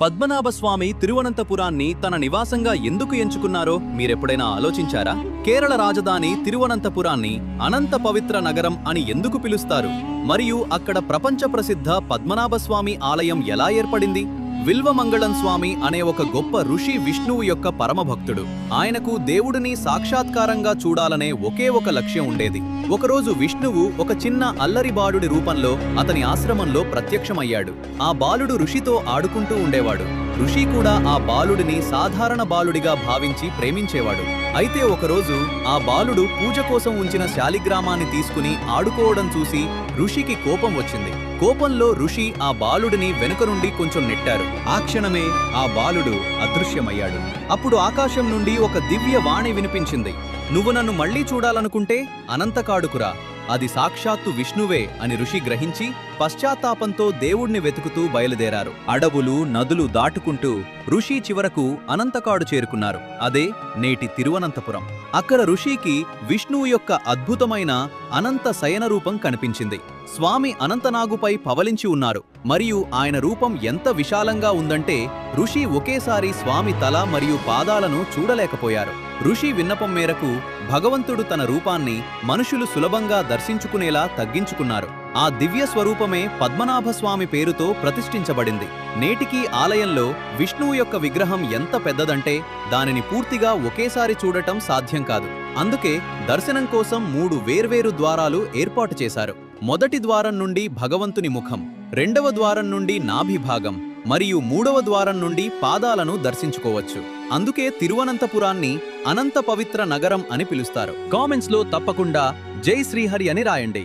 పద్మనాభస్వామి తిరువనంతపురాన్ని తన నివాసంగా ఎందుకు ఎంచుకున్నారో మీరెప్పుడైనా ఆలోచించారా? కేరళ రాజధాని తిరువనంతపురాన్ని అనంత పవిత్ర నగరం అని ఎందుకు పిలుస్తారు? మరియు అక్కడ ప్రపంచ ప్రసిద్ధ పద్మనాభస్వామి ఆలయం ఎలా ఏర్పడింది? విల్వమంగళం స్వామి అనే ఒక గొప్ప ఋషి విష్ణువు యొక్క పరమభక్తుడు. ఆయనకు దేవుడిని సాక్షాత్కారంగా చూడాలనే ఒకే ఒక లక్ష్యం ఉండేది. ఒకరోజు విష్ణువు ఒక చిన్న అల్లరి బాలుడి రూపంలో అతని ఆశ్రమంలో ప్రత్యక్షమయ్యాడు. ఆ బాలుడు ఋషితో ఆడుకుంటూ ఉండేవాడు. ఋషి కూడా ఆ బాలుడిని సాధారణ బాలుడిగా భావించి ప్రేమించేవాడు. అయితే ఒకరోజు ఆ బాలుడు పూజ కోసం ఉంచిన శాలిగ్రామాన్ని తీసుకుని ఆడుకోవడం చూసి ఋషికి కోపం వచ్చింది. కోపంలో ఋషి ఆ బాలుడిని వెనుక నుండి కొంచెం నెట్టారు. ఆ క్షణమే ఆ బాలుడు అదృశ్యమయ్యాడు. అప్పుడు ఆకాశం నుండి ఒక దివ్య వాణి వినిపించింది. "నువ్వు నన్ను మళ్లీ చూడాలనుకుంటే అనంతకాడుకురా, అది సాక్షాత్తు విష్ణువే" అని ఋషి గ్రహించి పశ్చాత్తాపంతో దేవుణ్ణి వెతుకుతూ బయలుదేరారు. అడవులు నదులు దాటుకుంటూ ఋషి చివరకు అనంతకాడు చేరుకున్నారు. అదే నేటి తిరువనంతపురం. అక్కడ ఋషికి విష్ణువు యొక్క అద్భుతమైన అనంత శయన రూపం కనిపించింది. స్వామి అనంతనాగుపై పవలించి ఉన్నారు. మరియు ఆయన రూపం ఎంత విశాలంగా ఉందంటే ఋషి ఒకేసారి స్వామి తల మరియు పాదాలను చూడలేకపోయారు. ఋషి విన్నపం మేరకు భగవంతుడు తన రూపాన్ని మనుషులు సులభంగా దర్శించుకునేలా తగ్గించుకున్నారు. ఆ దివ్య స్వరూపమే పద్మనాభస్వామి పేరుతో ప్రతిష్ఠించబడింది. నేటికీ ఆలయంలో విష్ణువు యొక్క విగ్రహం ఎంత పెద్దదంటే దానిని పూర్తిగా ఒకేసారి చూడటం సాధ్యం కాదు. అందుకే దర్శనం కోసం 3 వేర్వేరు ద్వారాలు ఏర్పాటు చేశారు. మొదటి ద్వారం నుండి భగవంతుని ముఖం, రెండవ ద్వారం నుండి నాభి భాగం మరియు 3వ ద్వారం నుండి పాదాలను దర్శించుకోవచ్చు. అందుకే తిరువనంతపురాన్ని అనంత పవిత్ర నగరం అని పిలుస్తారు. కామెంట్స్ లో తప్పకుండా జై శ్రీహరి అని రాయండి.